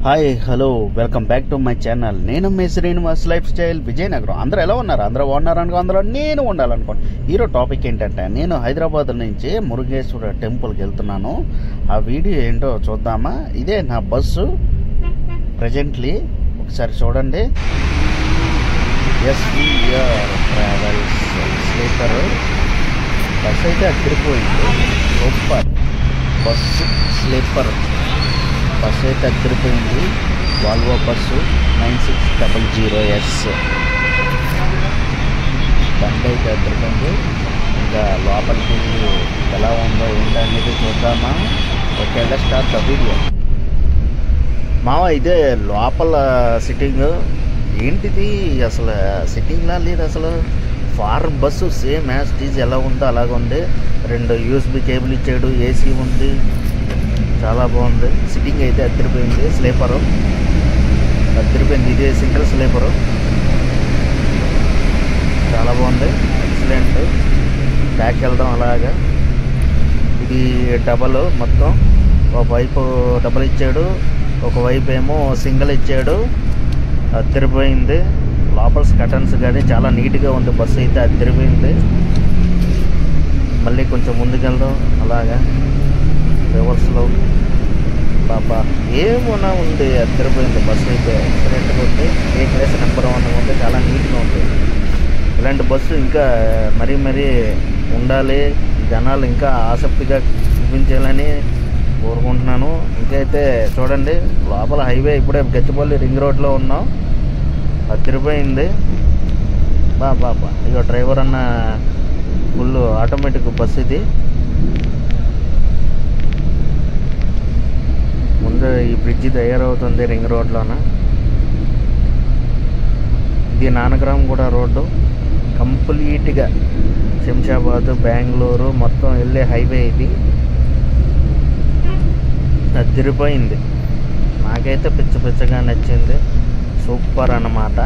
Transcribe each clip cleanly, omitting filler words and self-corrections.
Hi hello welcome back to my channel. నేను మీ Srinivas life style Vizianagaram. అందరూ ఎలా ఉన్నారు? అందరూ బాగున్నారనుకో, అందులో నేను ఉండాలనుకోండి. ఈరోజు టాపిక్ ఏంటంటే, నేను హైదరాబాద్ నుంచి మురుగేశ్వర టెంపుల్కి వెళ్తున్నాను. ఆ వీడియో ఏంటో చూద్దామా? ఇదే నా బస్సు ప్రజెంట్లీ, ఒకసారి చూడండి. ఎస్విఆర్ ట్రావెల్స్ స్లీపర్ బస్ అయితే అదిరిపోయింది. సూపర్ బస్సు స్లీపర్ బస్సు అయితే అదిరిపోయింది. వాల్వో బస్సు 9600S బండి అయితే అదిరిపోయింది. ఇంకా లోపలికి ఎలా ఉందో ఏంటనేది చూద్దామా? Okay, let's start the video. మావ, ఇదే లోపల సిట్టింగ్. ఏంటిది అసలు? సిట్టింగ్లా లేదు అసలు. Foreign bus same as it is ఎలా ఉందో అలాగ ఉంది. 2 USB కేబుల్ ఇచ్చాడు, ఏసీ ఉంది, చాలా బాగుంది. సిట్టింగ్ అయితే అదిరిపోయింది. స్లీపరు అదిరిపోయింది. ఇదే సింగిల్ స్లీపరు, చాలా బాగుంది, ఎక్సలెంట్. బ్యాక్ వెళ్దాం అలాగా. ఇది డబల్, మొత్తం ఒకవైపు డబల్ ఇచ్చాడు, ఒకవైపు ఏమో సింగిల్ ఇచ్చాడు. అదిరిపోయింది. లోపల కటన్స్ కానీ చాలా నీట్గా ఉంది. బస్సు అయితే అదిరిపోయింది. మళ్ళీ కొంచెం ముందుకెళ్దాం అలాగా. రివర్స్లో బాబా ఏమన్నా ఉంది. అదిరిపోయింది. బస్సు అయితే ఎక్సలెంట్గా ఉంది. ఏ క్లాస్ నెంబర్ 1 ఉంది. చాలా నీట్గా ఉంది. ఇలాంటి బస్సు ఇంకా మరీ ఉండాలి. జనాలు ఇంకా ఆసక్తిగా చూపించాలని కోరుకుంటున్నాను. ఇంకైతే చూడండి, లోపల హైవే ఇప్పుడే గచ్చిపల్లి రింగ్ రోడ్లో ఉన్నాం. అదిరిపోయింది. బాబా ఇక డ్రైవర్ అన్న ఫుల్ ఆటోమేటిక్ బస్సు ఇది. ముందు ఈ బ్రిడ్జ్ తయారవుతుంది రింగ్ రోడ్లోన. ఇది నానగ్రామ్ కూడా రోడ్డు. కంప్లీట్గా శంషాబాద్, బెంగళూరు మొత్తం వెళ్ళే హైవే ఇది. అదిరిపోయింది. నాకైతే పిచ్చగా నచ్చింది. సూపర్ అన్నమాట.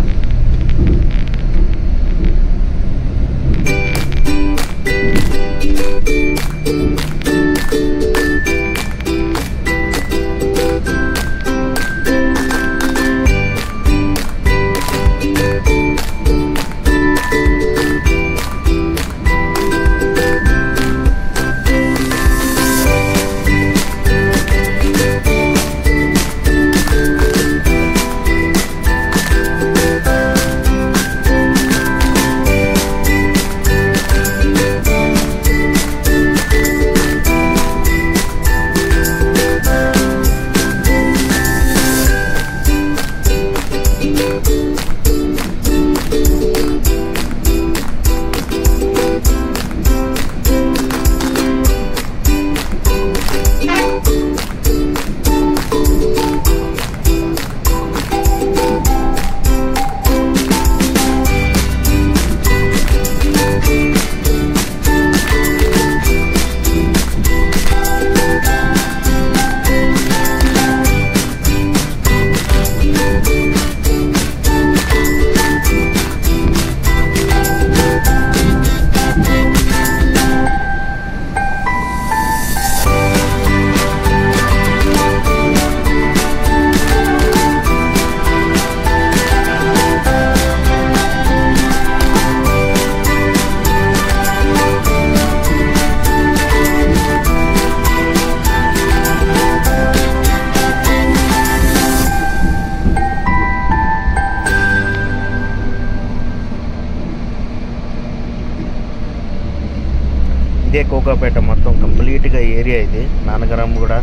ఇదే కోకాపేట మొత్తం కంప్లీట్గా ఏరియా ఇది. నానగ్రామ్ కూడా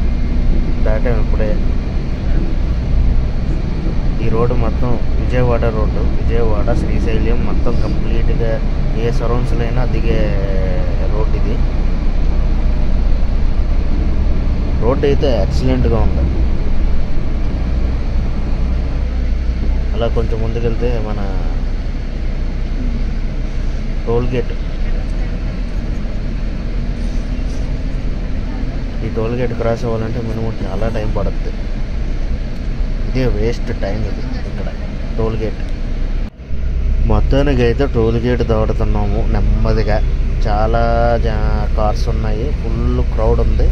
దాటాం ఇప్పుడే. ఈ రోడ్డు మొత్తం విజయవాడ రోడ్డు. విజయవాడ, శ్రీశైలం మొత్తం కంప్లీట్గా ఏ సరౌండ్స్లో అయినా దిగే రోడ్ ఇది. రోడ్డు అయితే ఎక్సలెంట్గా ఉంది. అలా కొంచెం ముందుకెళ్తే మన టోల్గేట్. ఈ టోల్గేట్ క్రాస్ అవ్వాలంటే మినిమం చాలా టైం పడుతుంది. ఇదే వేస్ట్ టైం ఇది. ఇక్కడ టోల్గేట్ మొత్తానికి అయితే టోల్గేట్ దాటుతున్నాము నెమ్మదిగా. చాలా కార్స్ ఉన్నాయి, ఫుల్ క్రౌడ్ ఉంది.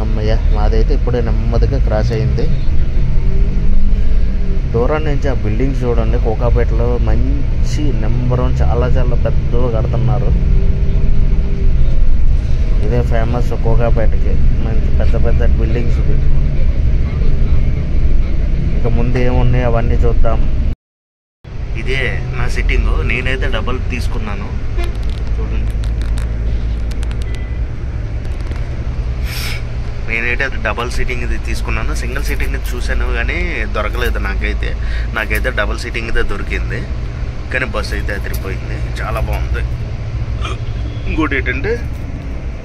అమ్మయ్య, మాదైతే ఇప్పుడే నెమ్మదిగా క్రాస్ అయింది. దూరం నుంచి ఆ బిల్డింగ్స్ చూడండి. కోకాపేటలో మంచి నెంబర్ 1 చాలా చాలా పెద్దగా కడుతున్నారు. ఇదే ఫేమస్ కోకాపేటకి, మంచి పెద్ద పెద్ద బిల్డింగ్స్. ఇంకా ముందు ఏమున్నాయి అవన్నీ చూద్దాం. ఇదే నా సిట్టింగ్. నేనైతే డబల్ తీసుకున్నాను చూడండి. నేనైతే అది డబల్ సీటింగ్ ఇది తీసుకున్నాను. సింగిల్ సీటింగ్ ఇది చూశాను కానీ దొరకలేదు నాకైతే డబల్ సీటింగ్ ఇదే దొరికింది. కానీ బస్సు అయితే అదిరిపోయింది, చాలా బాగుంది. ఇంకోటి ఏంటంటే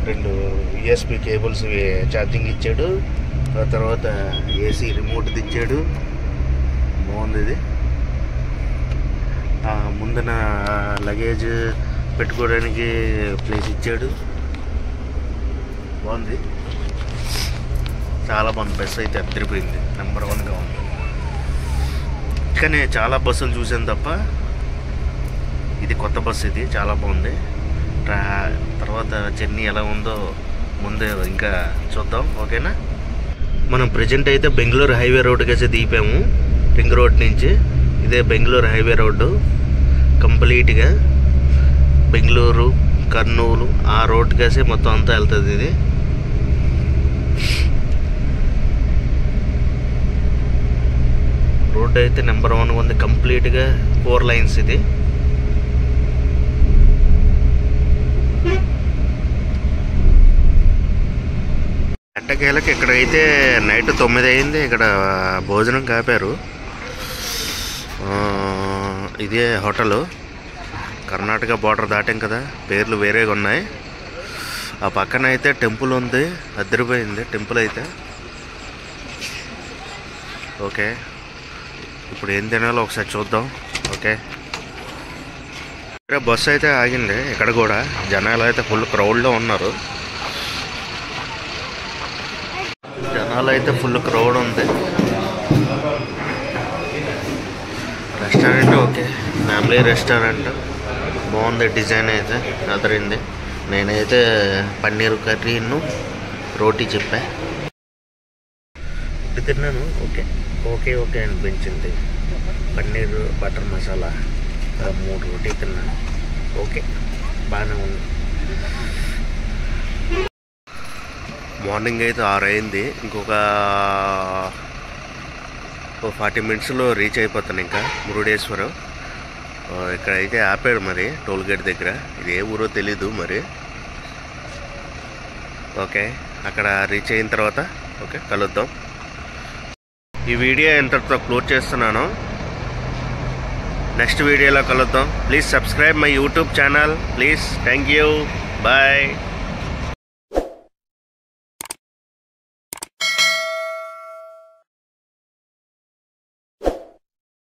2 USB కేబుల్స్ ఛార్జింగ్ ఇచ్చాడు. ఆ తర్వాత AC రిమోట్ ఇచ్చాడు. బాగుంది ఇది. ముందున లగేజ్ పెట్టుకోవడానికి ప్లేస్ ఇచ్చాడు. బాగుంది, చాలా బాగుంది. బస్సు అయితే అదిరిపోయింది, నెంబర్ 1గా ఉంది. కానీ చాలా బస్సులు చూసాను తప్ప ఇది కొత్త బస్సు, ఇది చాలా బాగుంది. తర్వాత జర్నీ ఎలా ఉందో ముందే ఇంకా చూద్దాం. ఓకేనా? మనం ప్రజెంట్ అయితే బెంగళూరు హైవే రోడ్డుకి అయితే దిగిపోయాము. రింగ్ రోడ్ నుంచి ఇదే బెంగళూరు హైవే రోడ్డు. కంప్లీట్గా బెంగళూరు, కర్నూలు ఆ రోడ్డుకేసి మొత్తం అంతా వెళ్తుంది ఇది. రోడ్డు అయితే నెంబర్ 1 ఉంది. కంప్లీట్గా 4 లైన్స్ ఇది. ఎట్టకేలకి ఇక్కడైతే నైట్ 9 అయింది. ఇక్కడ భోజనం కాపారు. ఇదే హోటలు. కర్ణాటక బార్డర్ దాటాం కదా, పేర్లు వేరేగా ఉన్నాయి. ఆ పక్కన అయితే టెంపుల్ ఉంది, అదిరిపోయింది టెంపుల్ అయితే. ఓకే, ఇప్పుడు ఏం తినాలో ఒకసారి చూద్దాం. ఓకే, బస్సు అయితే ఆగింది. ఇక్కడ కూడా జనాలు అయితే ఫుల్ క్రౌడ్లో ఉన్నారు. జనాలు అయితే ఫుల్ క్రౌడ్ ఉంది. రెస్టారెంట్ ఓకే, ఫ్యామిలీ రెస్టారెంట్ బాగుంది. డిజైన్ అయితే అదిరింది. నేనైతే పన్నీర్ కర్రీను రోటీ చెప్పా, తిన్నాను. ఓకే ఓకే ఓకే అనిపించింది. పన్నీర్ బటర్ మసాలా 3 రోటీ తిన్నాను. ఓకే, బాగానే ఉంది. మార్నింగ్ అయితే 6 అయింది. ఇంకొక 40 మినిట్స్లో రీచ్ అయిపోతాను ఇంకా మురుడేశ్వరం. ఇక్కడైతే ఆపాడు మరి టోల్ గేట్ దగ్గర. ఇది ఏ ఊరో తెలీదు మరి. ఓకే, అక్కడ రీచ్ అయిన తర్వాత ఓకే కలుద్దాం. ఈ వీడియో ఇంతటితో క్లోజ్ చేస్తున్నాను. నెక్స్ట్ వీడియోలో కలుద్దాం. Please subscribe my YouTube channel please. Thank you, bye.